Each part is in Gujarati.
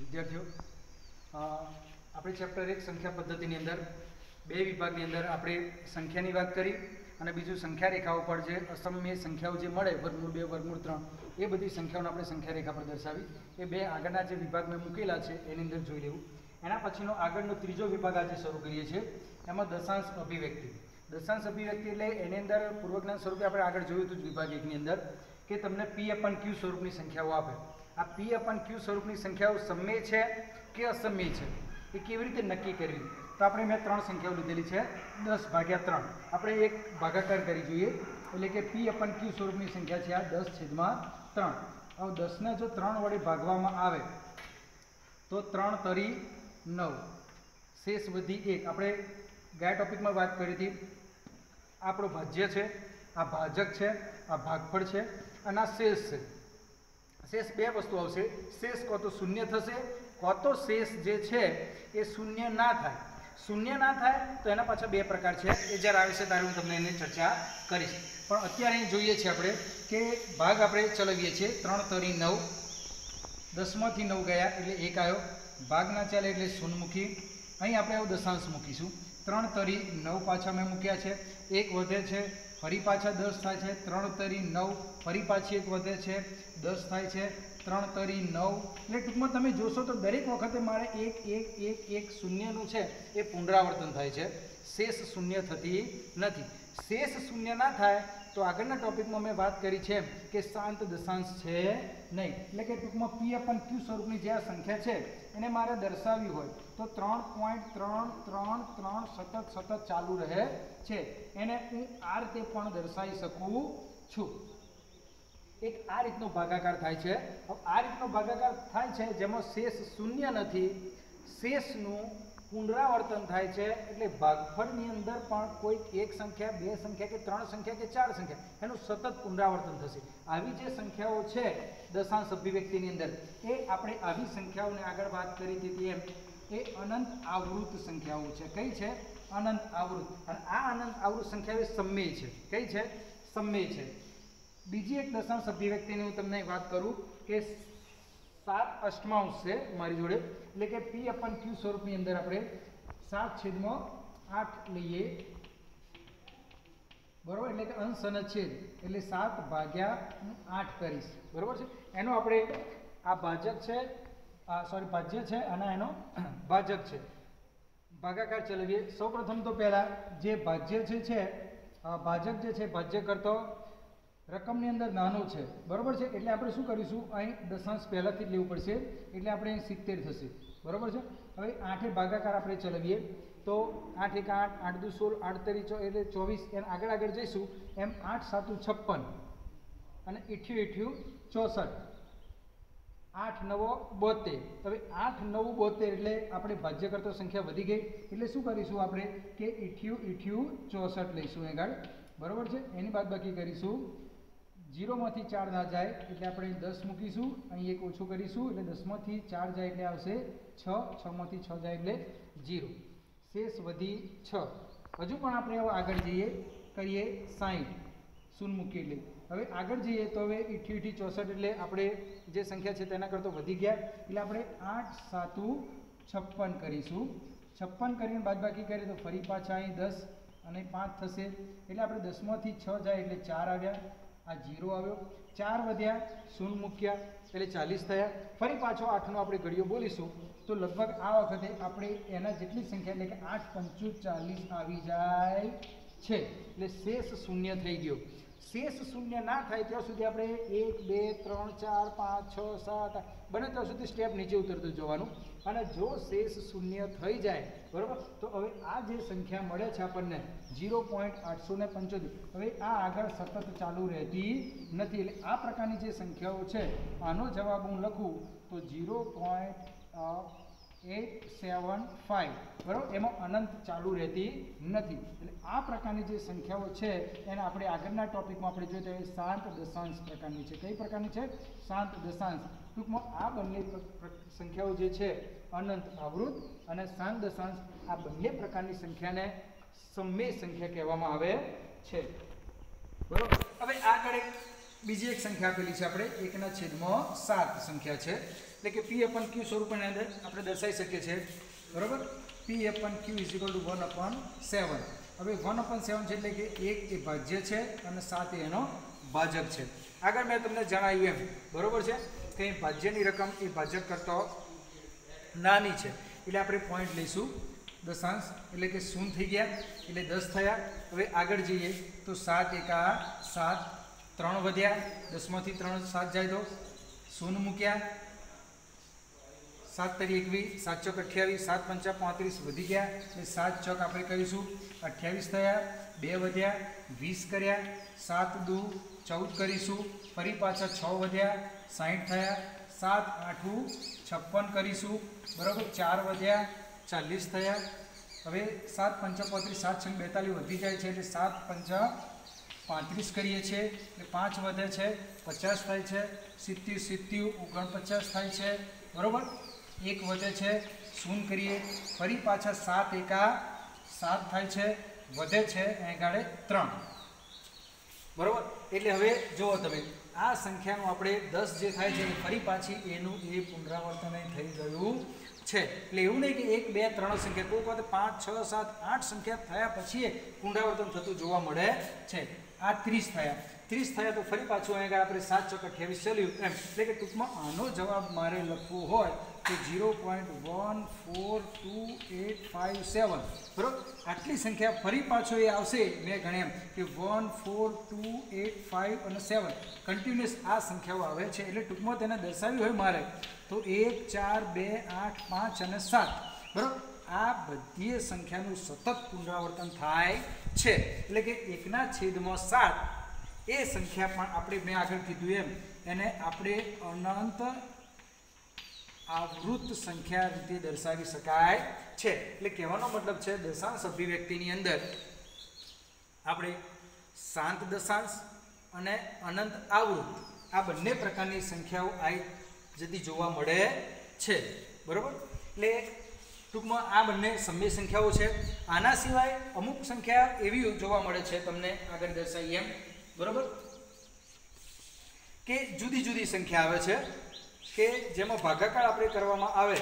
વિદ્યાર્થીઓ આપણે ચેપ્ટર 1 સંખ્યા પદ્ધતિની અંદર બે વિભાગની અંદર આપણે સંખ્યાની વાત કરી અને બીજું સંખ્યા રેખાઓ પર જે અસમય સંખ્યાઓ જે મળે વર્ગમૂળ 2 વર્ગમૂળ 3 એ બધી સંખ્યાઓને આપણે સંખ્યા રેખા પર દર્શાવી એ બે આગળના જે વિભાગ મેં મૂકેલા છે એની અંદર જોઈ લેવું. એના પછીનો આગળનો ત્રીજો વિભાગ આજે શરૂ કરીએ છીએ. એમાં દશાંશ અભિવ્યક્તિ. દશાંશ અભિવ્યક્તિ એટલે એની અંદર પૂર્વજ્ઞાન સ્વરૂપે આપણે આગળ જોયું હતું વિભાગ 1 ની અંદર કે તમને P/Q સ્વરૂપની સંખ્યાઓ આપે. આ P/Q સ્વરૂપની સંખ્યાઓ સમય છે કે અસમય છે એ કેવી રીતે નક્કી કરવી? તો આપણે મેં 3 સંખ્યાઓ લીધેલી છે 10/3. આપણે એક ભાગાકાર કરી જોઈએ એટલે કે P/Q સ્વરૂપની સંખ્યા છે આ 10/3. હવે 10 ને જો 3 વડે ભાગવામાં આવે તો 3 તરી 9, શેષ વધી 1. આપણે ગયા ટોપિકમાં વાત કરી હતી આપણો ભાજ્ય છે, આ ભાજક છે, આ ભાગફળ છે અને આ શેષ છે. શેષ બે વસ્તુ આવશે. શેષ કો તો શૂન્ય થશે, કો તો શેષ જે છે એ શૂન્ય ના થાય. શૂન્ય ના થાય તો એના પાછળ બે પ્રકાર છે, એ જ્યારે આવે છે ત્યારે હું તમને એની ચર્ચા કરીશ. પણ અત્યારે અહીં જોઈએ છીએ આપણે કે ભાગ આપણે ચલાવીએ છીએ 3 તરી 9, 10માંથી 9 ગયા એટલે 1 આવ્યો. ભાગ ના ચાલે એટલે શૂન્ય મૂકી. અહીં આપણે આવું દશાંશ મૂકીશું. 3 તરી 9 પાછા મેં મૂક્યા છે, 1 વધે છે, ફરી પાછા 10 થાય છે. 3 તરી 9 ફરી પાછી 1 વધે છે, 10 થાય છે. 3 તરી 9 એટલે ટૂંકમાં તમે જોશો તો દરેક વખતે મારે 1 1 1 1 શૂન્યનું છે એ પુનરાવર્તન થાય છે. શેષ શૂન્ય થતી નથી. શેષ શૂન્ય ના થાય તો આગળના ટોપિકમાં મેં વાત કરી છે કે શાંત દશાંશ છે નહીં. એટલે કે ટૂંકમાં P/Q સ્વરૂપની જે આ સંખ્યા છે એને મારે દર્શાવવી હોય તો 3.333 સતત ચાલુ રહે છે. એને હું આ રીતે પણ દર્શાવી શકું છું. એક આ રીતનો ભાગાકાર થાય છે. આ રીતનો ભાગાકાર થાય છે જેમાં શેષ શૂન્ય નથી, શેષનું પુનરાવર્તન થાય છે. એટલે ભાગફળની અંદર પણ કોઈ એક સંખ્યા, બે સંખ્યા કે 3 સંખ્યા કે 4 સંખ્યા એનું સતત પુનરાવર્તન થશે. આવી જે સંખ્યાઓ છે દશાંશ અભિવ્યક્તિની અંદર એ આપણે આવી સંખ્યાઓને આગળ વાત કરી હતી એમ એ અનંત આવૃત સંખ્યાઓ છે. કઈ છે? અનંત આવૃત. અને આ અનંત આવૃત સંખ્યાઓ સમય છે. કઈ છે? સમય છે. બીજી એક દશાંશ અભિવ્યક્તિની હું તમને વાત કરું કે 7 અષ્ટમાંશ છે મારી જોડે. એટલે કે P/Q સ્વરૂપની અંદર આપણે 7/8 લઈએ, બરોબર? એટલે કે અંશ અને છેદ એટલે 7/8 કરીશ, બરોબર છે? એનો આપણે આ ભાજક છે, ભાજ્ય છે અને એનો ભાજક છે. ભાગાકાર ચલાવીએ. સૌપ્રથમ તો પહેલા જે ભાજ્ય છે ભાજક જે છે ભાજ્ય કરતો રકમની અંદર નાનો છે, બરોબર છે? એટલે આપણે શું કરીશું, અહીં દશાંશ પહેલાથી જ લેવું પડશે એટલે આપણે અહીં 70 થશે, બરોબર છે? હવે 8 ભાગાકાર આપણે ચલાવીએ તો 8 1 8, 8 2 16, 8 તરી 24 એટલે 24. એને આગળ જઈશું એમ 8 7 56 અને 8 64, 8 9 72. હવે 8 9 72 એટલે આપણે ભાજ્ય કરતો સંખ્યા વધી ગઈ એટલે શું કરીશું આપણે કે 8 64 લઈશું આગળ, બરોબર છે? એની બાદબાકી કરીશું. 0 માંથી 4 ના જાય એટલે આપણે 10 મૂકીશું. અહીં 1 ઓછું કરીશું એટલે 10 માંથી 4 જાય એટલે આવશે 6, 6 માંથી 6 જાય એટલે 0. શેષ વધી 6. હજુ પણ આપણે આગળ જઈએ કરીએ 60, શૂન્ય મૂકી એટલે. હવે આગળ જઈએ તો હવે 88 64 એટલે આપણે જે સંખ્યા છે તેના કરતાં વધી ગયા એટલે આપણે 8 7 56 કરીશું. 56 કરીને બાદબાકી કરીએ તો ફરી પાછા અહીં 10 અને 5 થશે એટલે આપણે 10 માંથી 6 જાય એટલે 4 આવ્યા, આ 0 આવ્યો, 4 વધ્યા, શૂન્ય મૂક્યા એટલે 40 થયા. ફરી પાછો 8નો આપણે ઘડીઓ બોલીશું તો લગભગ આ વખતે આપણે એના જેટલી સંખ્યા એટલે કે 8 5 40 આવી જાય છે. એટલે શેષ શૂન્ય થઈ ગયો. શેષ શૂન્ય ના થાય ત્યાં સુધી આપણે 1 2 3 4 5 6 7 બને ત્યાં સુધી સ્ટેપ નીચે ઉતરતું જવાનું. અને જો શેષ શૂન્ય થઈ જાય, બરાબર, તો હવે આ જે સંખ્યા મળે છે આપણને 0.875, હવે આ આગળ સતત ચાલુ રહેતી નથી. એટલે આ પ્રકારની જે સંખ્યાઓ છે આનો જવાબ હું લખું તો 0.875, બરાબર, એમાં અનંત ચાલુ રહેતી નથી. એટલે આ પ્રકારની જે સંખ્યાઓ છે એને આપણે આગળના ટોપિકમાં આપણે જોઈએ તો એ શાંત દશાંશ પ્રકારની છે. કઈ પ્રકારની છે? શાંત દશાંશ. ટૂંકમાં આ બંને સંખ્યાઓ જે છે અનંત આવૃત અને શાંત દશાંશ, આ બંને પ્રકારની સંખ્યાને સમય સંખ્યા કહેવામાં આવે છે, બરાબર. હવે આગળ બીજી એક સંખ્યા આપેલી છે આપણે 1/7 સંખ્યા છે. એટલે કે P/Q સ્વરૂપની અંદર આપણે દર્શાવી શકીએ છીએ, બરાબર. P/Q = 1/7. હવે 1/7 છે એટલે કે 1 એ ભાજ્ય છે અને 7 એનો ભાજક છે. આગળ મેં તમને જણાવ્યું એમ, બરાબર છે, કે ભાજ્યની રકમ એ ભાજક કરતા નાની છે એટલે આપણે પોઈન્ટ લઈશું દશાંશ, એટલે કે 0 થઈ ગયા એટલે 10 થયા. હવે આગળ જઈએ તો 7 એકા 7, 3 વધ્યા, 10માંથી 3 7 જાય તો 0 મૂક્યા, 7 તરી 21, 7 ચોક 28, 7 પંચા 35 વધી ગયા એટલે 7 ચોક આપણે કરીશું 28 થયા, 2 વધ્યા 20 કર્યા, 7 દુ 14 કરીશું, ફરી પાછા 6 વધ્યા 60 થયા, 7 8 56 કરીશું, બરાબર. 4 વધ્યા 40 થયા. હવે 7 પંચા 35, 7 છંગ 42 વધી જાય છે એટલે 7 પંચા 35 કરીએ છીએ એટલે 5 વધે છે 50 થાય છે, 70 70 49 થાય છે, બરાબર. 1 વધે છે 0 કરીએ, ફરી પાછા 7 એકા 7 થાય છે, વધે છે અહીં ગાળે 3, બરાબર. એટલે હવે જુઓ તમે આ સંખ્યાનું આપણે 10 જે થાય છે ફરી પાછી એનું એ પુનરાવર્તન થઈ ગયું છે. એટલે એવું નહીં કે 1 2 3 સંખ્યા, કોઈ વખત 5 6 7 8 સંખ્યા થયા પછી પુનરાવર્તન થતું જોવા મળે છે. આ 30 થયા, 30 થયા તો ફરી પાછું અહીંયા આપણે 7 ચોક 28 ચાલ્યું એમ. એટલે કે ટૂંકમાં આનો જવાબ મારે લખવો હોય તો 0.142857, બરાબર. આટલી સંખ્યા ફરી પાછો એ આવશે, મેં ગણે એમ કે 1 4 2 8 5 અને 7 કન્ટિન્યુઅસ આ સંખ્યાઓ આવે છે. એટલે ટૂંકમાં તેને દર્શાવી હોય મારે તો 1 4 2 8 5 અને 7, બરાબર. આ બધી સંખ્યાનું સતત પુનરાવર્તન થાય છે. એટલે કે 1/7 એ સંખ્યા પણ આપણે મેં આગળ કીધું એમ એને આપણે અનંત આવૃત સંખ્યા રીતે દર્શાવી શકાય છે. એટલે કહેવાનો મતલબ છે દશાંશ અભિવ્યક્તિની અંદર આપણે શાંત દશાંશ અને અનંત આવૃત આ બંને પ્રકારની સંખ્યાઓ આવી જતી જોવા મળે છે, બરાબર. એટલે ટૂંકમાં આ બંને સમય સંખ્યાઓ છે. આના સિવાય અમુક સંખ્યા એવી જોવા મળે છે, તમને આગળ દર્શાવી એમ, બરાબર, કે જુદી જુદી સંખ્યા આવે છે કે જેમાં ભાગાકાર આપણે કરવામાં આવે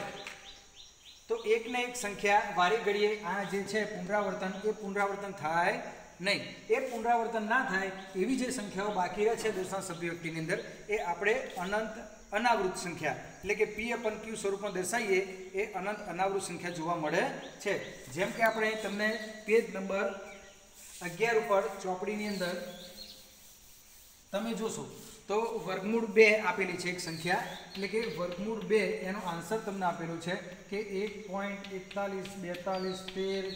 તો એકને એક સંખ્યા વારે ઘડીએ આ જે છે પુનરાવર્તન એ પુનરાવર્તન થાય નહીં. એ પુનરાવર્તન ના થાય એવી જે સંખ્યાઓ બાકી રહે છે દશાંશ અભિવ્યક્તિની અંદર એ આપણે અનંત અનાવૃત સંખ્યા એટલે કે P/Q સ્વરૂપમાં દર્શાવીએ એ અનંત અનાવૃત સંખ્યા જોવા મળે છે. જેમ કે આપણે તમને પેજ નંબર 11 ઉપર ચોપડીની અંદર તમે જોશો તો વર્ગમૂળ 2 આપેલી છે એક સંખ્યા, એટલે કે વર્ગમૂળ 2 એનો આન્સર તમને આપેલો છે કે 1.41 42 13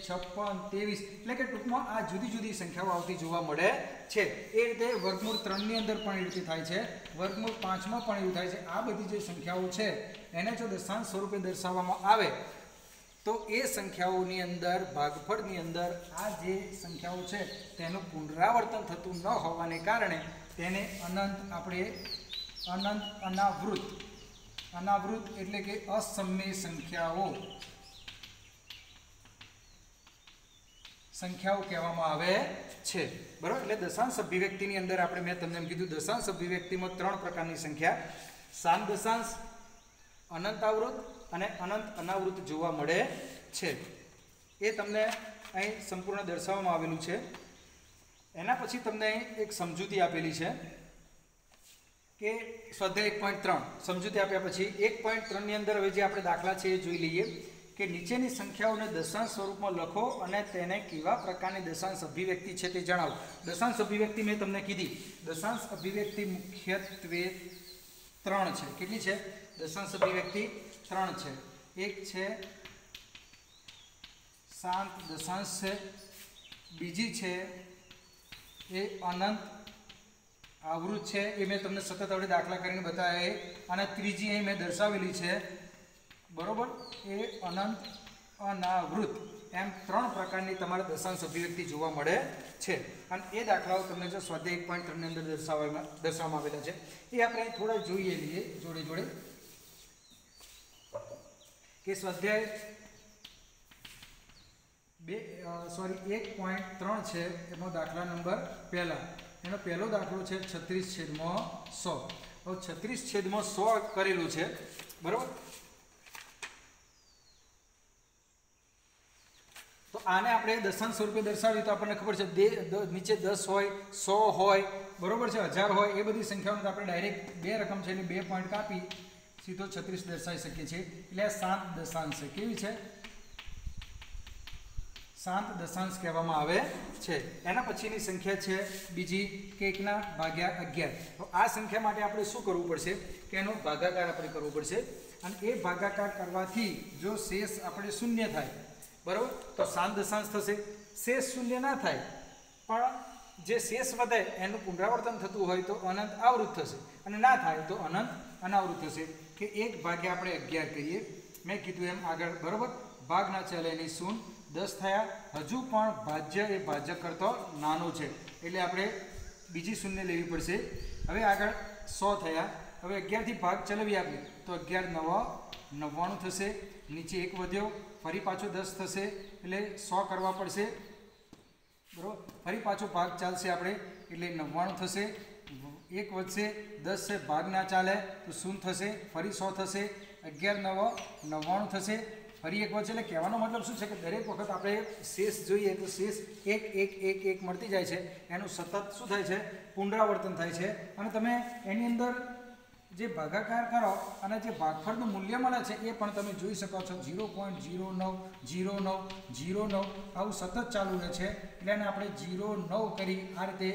56 23, એટલે કે ટૂંકમાં આ જુદી જુદી સંખ્યાઓ આવતી જોવા મળે છે. એ રીતે વર્ગમૂળ 3 ની અંદર પણ એ રીતે થાય છે, વર્ગમૂળ 5 માં પણ એવું થાય છે. આ બધી જે સંખ્યાઓ છે એને જો દશાંશ સ્વરૂપે દર્શાવવામાં આવે તો એ સંખ્યાઓની અંદર ભાગફળની અંદર આ જે સંખ્યાઓ છે તેનું પુનરાવર્તન થતું ન હોવાને કારણે તેને અનંત આપણે અનંત અનાવૃત એટલે કે અસમય સંખ્યાઓ કહેવામાં આવે છે, બરાબર. એટલે દશાંશ અભિવ્યક્તિની અંદર આપણે મેં તમને એમ કીધું દશાંશ અભિવ્યક્તિમાં 3 પ્રકારની સંખ્યા શાંત દશાંશ, અનંત આવૃત અને અનંત અનાવૃત જોવા મળે છે. એ તમને અહીં સંપૂર્ણ દર્શાવવામાં આવેલું છે. એના પછી તમને એક સમજૂતી આપેલી છે કે સ્વાધ્યાય 1.3 સમજૂતી આપ્યા પછી 1.3 ની અંદર હવે જે આપણે દાખલા છે એ જોઈ લઈએ કે નીચેની સંખ્યાઓને દશાંશ સ્વરૂપમાં લખો અને તેને કેવા પ્રકારની દશાંશ અભિવ્યક્તિ છે તે જણાવો. દશાંશ અભિવ્યક્તિ મેં તમને કીધી, દશાંશ અભિવ્યક્તિ મુખ્યત્વે 3 છે. કેટલી છે દશાંશ અભિવ્યક્તિ? 3 છે. એક છે શાંત દશાંશ છે, બીજી છે એ અનંત આવૃત છે, એ મેં તમને સતત આપણે દાખલા કરીને બતાવ્યા, અને ત્રીજી અહીં મેં દર્શાવેલી છે, બરોબર, એ અનંત અનાવૃત. એમ 3 પ્રકારની તમારે દશાંશ અભિવ્યક્તિ જોવા મળે છે. અને એ દાખલાઓ તમને જો સ્વાધ્યાય 1.3 ની અંદર દર્શાવવામાં આવેલા છે એ આપણે થોડા જોઈએ લઈએ જોડે જોડે કે સ્વાધ્યાય 1.3 છે એનો દાખલા નંબર એનો પહેલો દાખલો છે 36/100. હવે 36/100 કરેલું છે, બરાબર. તો આને આપણે દશાંશ સ્વરૂપે દર્શાવીએ તો આપણને ખબર છે નીચે 10 હોય 100 હોય બરોબર છે 1000 હોય એ બધી સંખ્યાઓને તો આપણે ડાયરેક્ટ બે રકમ છે એટલે 2 પોઈન્ટ કાપી સીધો 36 દર્શાવી શકીએ છીએ. એટલે આ 7 દશાંશ છે. કેવી છે? 7 દશાંશ કહેવામાં આવે છે. એના પછીની સંખ્યા છે બીજી કે 1/11. તો આ સંખ્યા માટે આપણે શું કરવું પડશે કે એનો ભાગાકાર આપણે કરવો પડશે અને એ ભાગાકાર કરવાથી જો શેષ આપણે શૂન્ય થાય બરાબર તો 7 દશાંશ થશે. શેષ શૂન્ય ના થાય પણ જે શેષ વધે એનું પુનરાવર્તન થતું હોય તો અનંત આવૃત થશે અને ના થાય તો અનંત અનાવૃત થશે. કે 1/11 આપણે 11 કહીએ મેં કીધું એમ આગળ બરાબર. ભાગના ચલ એની શૂન્ય 10 થયા. હજુ પણ ભાજ્ય એ ભાજક કરતો નાનો છે એટલે આપણે બીજી શૂન્ય લેવી પડશે. હવે આગળ 100 થયા. હવે 11 થી ભાગ ચલાવી આપીએ તો 11 9 99 થશે. નીચે 1 વધ્યો ફરી પાછો 10 થશે એટલે 100 કરવા પડશે બરાબર. ફરી પાછો ભાગ ચાલશે આપણે એટલે 99 થશે. 1 વધશે 10 છે ભાગ ના ચાલે તો 0 થશે. ફરી 100 થશે. 11 9 99 થશે. ફરી 1 વધશે. એટલે કહેવાનો મતલબ શું છે કે દરેક વખત આપણે શેષ જોઈએ તો શેષ 1 1 1 1 મળતી જાય છે. એનું સતત શું થાય છે? પુનરાવર્તન થાય છે. અને તમે એની અંદર જે ભાગાકાર કરો અને જે ભાગફળનું મૂલ્ય મળે છે એ પણ તમે જોઈ શકો છો 0.090909 આવું સતત ચાલુ રહે છે. એટલે એને આપણે 0.9 કરી આ રીતે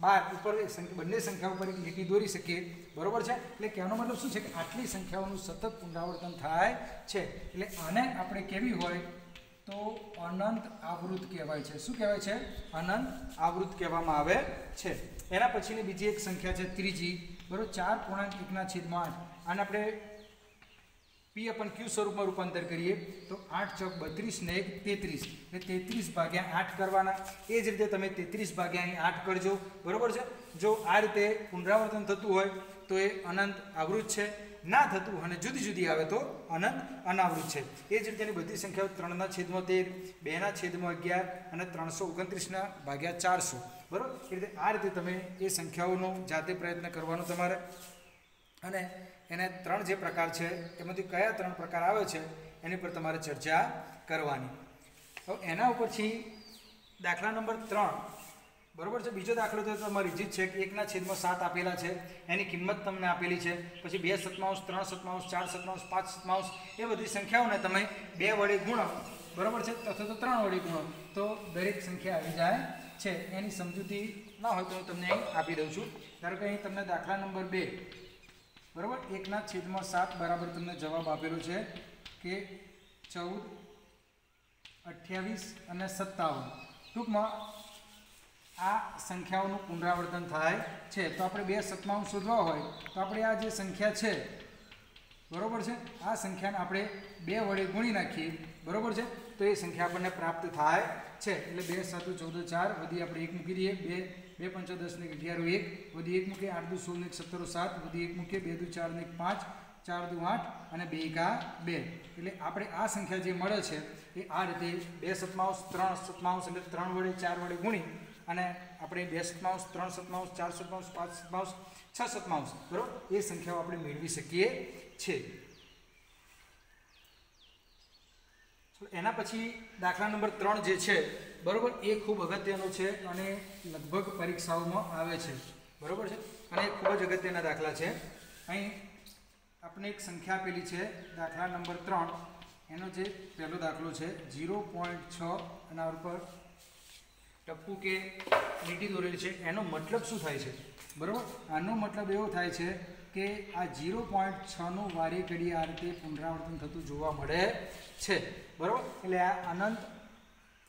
12 ઉપર બંને સંખ્યા ઉપર એક લીટી દોરી શકીએ બરોબર છે. એટલે કહેવાનો મતલબ શું છે કે આટલી સંખ્યાઓનું સતત પુનરાવર્તન થાય છે. એટલે આને આપણે કેવી હોય તો અનંત આવૃત કહેવાય છે. શું કહેવાય છે? અનંત આવૃત કહેવામાં આવે છે. એના પછીની બીજી એક સંખ્યા છે ત્રીજી બરોબર 4.1/8. આને આપણે P/Q સ્વરૂપમાં રૂપાંતર કરીએ તો 8 ચોક 32 ને 1 33 એટલે 33/8 કરવાના. એ જ રીતે તમે 33/8 કરજો બરોબર છે. જો આ રીતે પુનરાવર્તન થતું હોય તો એ અનંત આવૃત છે. ના થતું અને જુદી જુદી આવે તો અનંત અનાવૃત છે. એ જ રીતેની બધી સંખ્યાઓ 3/13 2/11 અને 329/400 બરાબર. એ રીતે આ રીતે તમે એ સંખ્યાઓનો જાતે પ્રયત્ન કરવાનો તમારે. અને એને 3 જે પ્રકાર છે એમાંથી કયા 3 પ્રકાર આવે છે એની પર તમારે ચર્ચા કરવાની. હવે એના ઉપરથી દાખલા નંબર 3 બરોબર છે. બીજો દાખલો તો તમારી રીત છે કે 1/7 આપેલા છે એની કિંમત તમને આપેલી છે. પછી 2 સતમાંશ 3 સતમાંશ 4 સતમાંશ 5 સતમાંશ એ બધી સંખ્યાઓને તમે 2 વડે ગુણો બરોબર છે અથવા તો 3 વડે ગુણો તો દરેક સંખ્યા આવી જાય છે. એની સમજૂતી ના હોય તો હું તમને અહીં આપી દઉં છું. ધારો કે અહીં તમને દાખલા નંબર 2 બરાબર 1/7 બરાબર તમને જવાબ આપેલો છે કે 14 28 અને 57. ટૂંકમાં આ સંખ્યાઓનું પુનરાવર્તન થાય છે. તો આપણે 2 સતમાંશ શોધવા હોય તો આપણે આ જે સંખ્યા છે બરોબર છે આ સંખ્યાને આપણે 2 વડે ગુણી નાખીએ બરોબર છે તો એ સંખ્યા આપણને પ્રાપ્ત થાય છે. એટલે 2 7 14 4 વધી આપણે 1 મૂકી દઈએ 2 5 10 ને 11 1 વધી 1 મૂકીએ 8 2 16 ને 17 7 વધી 1 મૂકીએ 2 2 4 ને 5 4 2 8 અને 2 1 2. એટલે આપણે આ સંખ્યા જે મળે છે એ આ રીતે 2 સતમાંશ 3 સતમાંશ એટલે 3 વડે 4 વડે ગુણી અને આપણે 2 સતમાંશ 3 સતમાંશ 4 સતમાંશ 5 સતમાંશ 6 સતમાંશ બરાબર એ સંખ્યાઓ આપણે મેળવી શકીએ છીએ. એના પછી દાખલા નંબર 3 જે છે બરોબર એ ખૂબ અગત્યનો છે અને લગભગ પરીક્ષાઓમાં આવે છે બરોબર છે અને એ ખૂબ જ અગત્યના દાખલા છે. અહીં આપણે એક સંખ્યા આપેલી છે દાખલા નંબર 3 એનો જે પહેલો દાખલો છે 0.6 એના ઉપર ટપ્પુ કે લીટી દોરેલી છે. એનો મતલબ શું થાય છે બરાબર? આનો મતલબ એવો થાય છે કે આ 0.6 નું વારે ઘડી આ રીતે પુનરાવર્તન થતું જોવા મળે છે બરાબર. એટલે આ અનંત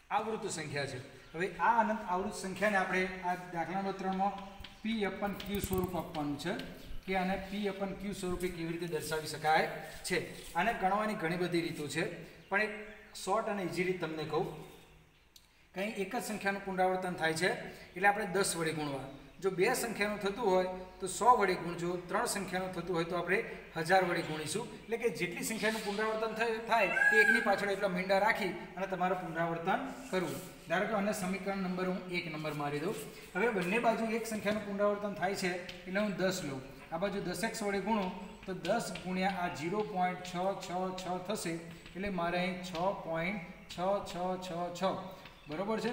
આવૃત સંખ્યા છે. હવે આ અનંત આવૃત સંખ્યાને આપણે આ દાખલા નંબર 3માં P/Q સ્વરૂપ આપવાનું છે કે આને P/Q સ્વરૂપે કેવી રીતે દર્શાવી શકાય છે. આને ગણવાની ઘણી બધી રીતો છે પણ એક શોર્ટ અને ઇઝી રીત તમને કહું. કંઈ એક જ સંખ્યાનું પુનરાવર્તન થાય છે એટલે આપણે 10 વડે ગુણવા. જો 2 સંખ્યાનું થતું હોય તો 100 વડે ગુણજો. 3 સંખ્યાનું થતું હોય તો આપણે 1000 વડે ગુણીશું. એટલે કે જેટલી સંખ્યાનું પુનરાવર્તન થાય એ એકની પાછળ એટલા મીંડા રાખી અને તમારે પુનરાવર્તન કરવું. ધારો કે અને સમીકરણ નંબર હું 1 નંબર મારી દઉં. હવે બંને બાજુ એક સંખ્યાનું પુનરાવર્તન થાય છે એટલે હું 10 લઉં. આ બાજુ 10x વડે ગુણું તો 10 ગુણ્યા આ 0.666 થશે એટલે મારે અહીં 6.6666 બરાબર છે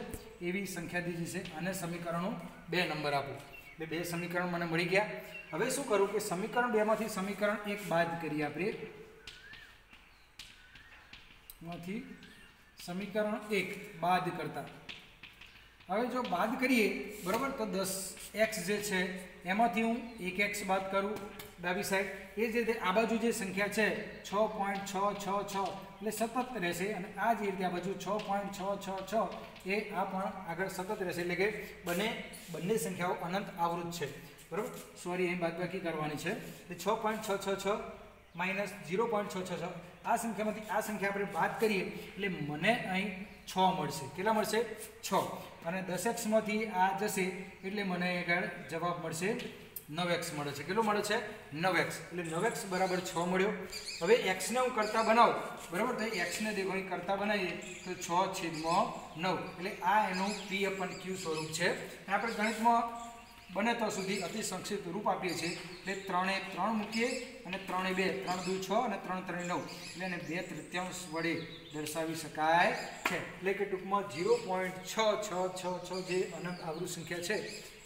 એવી સંખ્યા દીધી છે અને સમીકરણો 2 નંબર આપો એટલે 2 સમીકરણ મને મળી ગયા. હવે શું કરું કે સમીકરણ 2 માંથી સમીકરણ 1 બાદ કરીએ આપણે. માંથી સમીકરણ 1 બાદ કરતા હવે જો બાદ કરીએ બરાબર તો 10x જે છે એમાંથી હું 1x બાદ કરું ડાબી સાઈડ. એ જ રીતે આ બાજુ જે સંખ્યા છે 6.666 એટલે સતત રહેશે અને આ જ રીતે આ બાજુ 6.666 એ આ પણ આગળ સતત રહેશે એટલે કે બંને સંખ્યાઓ અનંત આવૃત છે બરાબર. સોરી અહીં બાદબાકી કરવાની છે એટલે 6.666 માઇનસ 0.666 આ સંખ્યામાંથી આ સંખ્યા આપણે બાદ કરીએ એટલે મને અહીં 6 મળશે. કેટલા મળશે? 6. અને 10x માંથી આ જશે એટલે મને આગળ જવાબ મળશે 9x મળે છે. કેટલું મળે છે? 9x. એટલે 9x બરાબર 6 મળ્યો. હવે x ને હું કરતા બનાવું બરાબર તો x ને દેખો અહીં કરતા બનાવીએ તો 6/9 એટલે આ એનું p/q સ્વરૂપ છે. આપણે ગણિતમાં બને તો સુધી અતિ સંક્ષિપ્ત રૂપ આપીએ છીએ એટલે 3 એ 3 મૂકીએ અને 3 એ 2 3 2 6 અને 3 3 9 એટલે એને 2/3 વડે દર્શાવી શકાય છે. એટલે કે ટૂંકમાં 0.6666 જે અનંત આવૃત સંખ્યા છે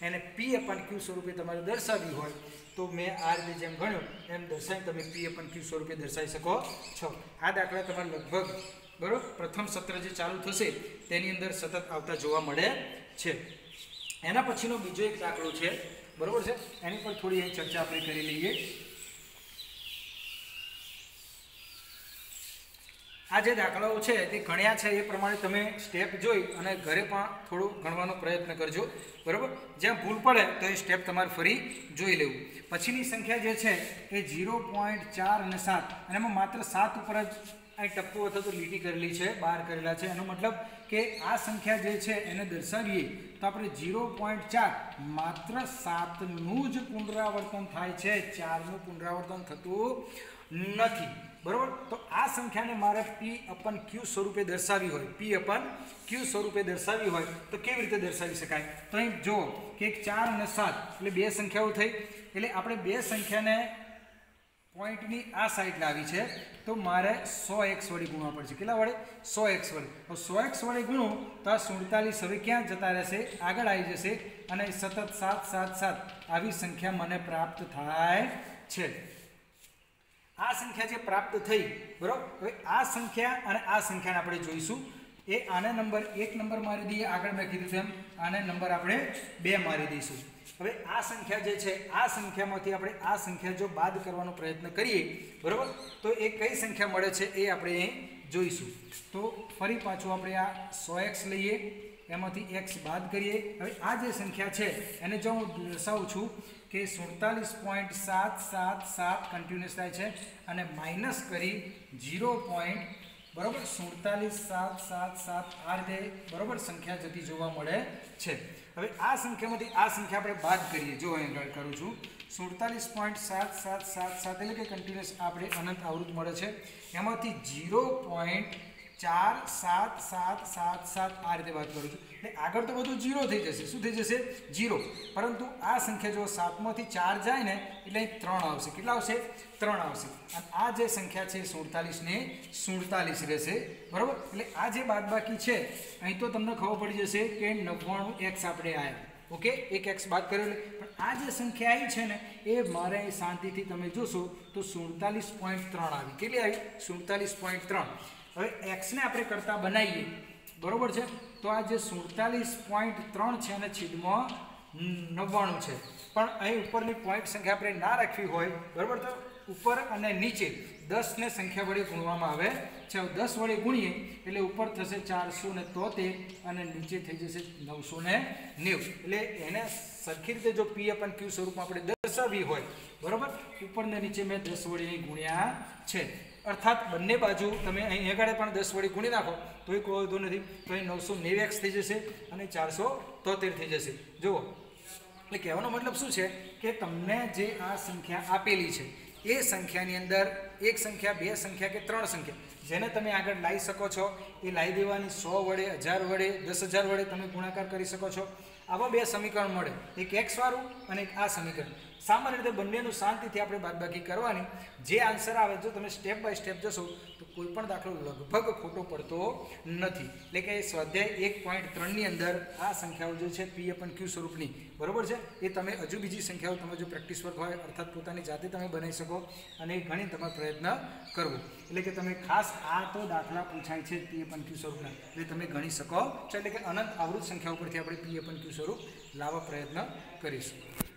એને p/q સ્વરૂપે તમારે દર્શાવવી હોય તો મેં આ રીતે જેમ ગણ્યું એમ દર્શાવી તમે p/q સ્વરૂપે દર્શાવી શકો છો. આ દાખલા તમારે લગભગ બરાબર પ્રથમ સત્ર જે ચાલુ થશે તેની અંદર સતત આવતા જોવા મળે છે. એના પછીનો બીજો એક દાખલો છે બરાબર છે એની પર થોડી અહીં ચર્ચા આપણે કરી લઈએ. આ જે દાખલાઓ છે તે ગણ્યા છે એ પ્રમાણે તમે સ્ટેપ જોઈ અને ઘરે પણ થોડું ગણવાનો પ્રયત્ન કરજો બરાબર. જ્યાં ભૂલ પડે તો એ સ્ટેપ તમારે ફરી જોઈ લેવું. પછીની સંખ્યા જે છે એ 0.4 અને 7 અને એમાં માત્ર 7 ઉપર જ અહીં ટપ્પો અથવા તો લીટી કરેલી છે બહાર કરેલા છે. એનો મતલબ કે આ સંખ્યા જે છે એને દર્શાવીએ તો આપણે 0.4 માત્ર 7નું જ પુનરાવર્તન થાય છે 4નું પુનરાવર્તન થતું નથી બરાબર. તો આ સંખ્યાને મારે p/q સ્વરૂપે દર્શાવી હોય p/q સ્વરૂપે દર્શાવી હોય તો કેવી રીતે દર્શાવી શકાય? તો અહીં જુઓ કે 4 અને 7 એટલે 2 સંખ્યાઓ થઈ એટલે આપણે 2 સંખ્યાને પોઈન્ટની આ સાઈડ લાવી છે તો મારે 100x વડે ગુણવા પડશે. કેટલા વડે? 100x વડે. તો 100x વડે ગુણું તો આ 47 હવે ક્યાં જતા રહેશે? આગળ આવી જશે અને સતત 7 7 7 આવી સંખ્યા મને પ્રાપ્ત થાય છે. આ સંખ્યા જે પ્રાપ્ત થઈ બરાબર. હવે આ સંખ્યા અને આ સંખ્યાને આપણે જોઈશું. એ આને નંબર 1 નંબર મારી દઈએ આગળ મેં કીધું તેમ આને નંબર આપણે 2 મારી દઈશું. હવે આ સંખ્યા જે છે આ સંખ્યામાંથી આપણે આ સંખ્યા જો બાદ કરવાનો પ્રયત્ન કરીએ બરાબર તો એ કઈ સંખ્યા મળે છે એ આપણે અહીં જોઈશું. તો ફરી પાછું આપણે આ 100x લઈએ એમાંથી x બાદ કરીએ. હવે આ જે સંખ્યા છે એને જો હું દર્શાવું છું કે 47.777 કન્ટિન્યુઅસ થાય છે અને માઇનસ કરી 0. બરાબર 47.777 આ રીતે બરાબર સંખ્યા જતી જોવા મળે છે. હવે આ સંખ્યામાંથી આ સંખ્યા આપણે બાદ કરીએ. જો અહીં કરું છું 47.777 એટલે કે કન્ટિન્યુઅસ આપણે અનંત આવૃત મળે છે એમાંથી 0.47777 આ રીતે બાદ કરું છું એટલે આગળ તો બધું 0 થઈ જશે. શું થઈ જશે? 0. પરંતુ આ સંખ્યા જો 7માંથી 4 જાય ને એટલે 3 આવશે. કેટલા આવશે? 3 આવશે. અને આ જે સંખ્યા છે 47 ને 47 રહેશે બરાબર. એટલે આ જે બાદબાકી છે અહીં તો તમને ખબર પડી જશે કે 99x આપણે આવ્યા. ઓકે 1x બાદ કર્યો પણ આ જે સંખ્યા આવી છે ને એ મારે શાંતિથી તમે જોશો તો 47.3 આવી. કેટલી આવી? 47.3. હવે x ને આપણે કરતા બનાવીએ બરાબર છે તો આ જે 47.3 છે અને છેદમાં 99 છે પણ અહીં ઉપરની પોઈન્ટ સંખ્યા આપણે ના રાખવી હોય બરાબર તો ઉપર અને નીચે 10 ને સંખ્યા વડે ગુણવામાં આવે છે. 10 વડે ગુણીએ એટલે ઉપર થશે 473 અને નીચે થઈ જશે 990. એટલે એને સરખી રીતે જો p/q સ્વરૂપમાં આપણે દર્શાવવી હોય બરાબર ઉપર ને નીચે મેં 10 વડે અહીં ગુણ્યા છે. અર્થાત બંને બાજુ તમે અહીં આગળ પણ 10 વડે ગુણી નાખો તો એ કોઈ વાંધો નથી. તો અહીં 990x થઈ જશે અને 473 થઈ જશે. જુઓ એટલે કહેવાનો મતલબ શું છે કે તમને જે આ સંખ્યા આપેલી છે એ સંખ્યાની અંદર એક સંખ્યા 2 સંખ્યા કે 3 સંખ્યા જેને તમે આગળ લાવી શકો છો એ લાવી દેવાની. 100 વડે 1000 વડે 10000 વડે તમે ગુણાકાર કરી શકો છો. આવા 2 સમીકરણ મળે એક x વાળું અને એક આ સમીકરણ. સામાન્ય રીતે બંનેનું શાંતિથી આપણે બાદબાકી કરવાની. જે આન્સર આવે જો તમે સ્ટેપ બાય સ્ટેપ જશો તો કોઈ પણ દાખલો લગભગ ખોટો પડતો નથી. એટલે કે સ્વાધ્યાય 1.3 ની અંદર આ સંખ્યાઓ જે છે P/Q સ્વરૂપની બરોબર છે એ તમે હજુ બીજી સંખ્યાઓ તમે જો પ્રેક્ટિસ વર્ક હોય અર્થાત પોતાની જાતે તમે બનાવી શકો અને ગણી તમારે પ્રયત્ન કરવો. એટલે કે તમે ખાસ આ તો દાખલા પૂછાય છે P/Q સ્વરૂપના એટલે તમે ગણી શકો છો. એટલે કે અનંત આવૃત સંખ્યાઓ પરથી આપણે P/Q સ્વરૂપ લાવવા પ્રયત્ન કરીશું.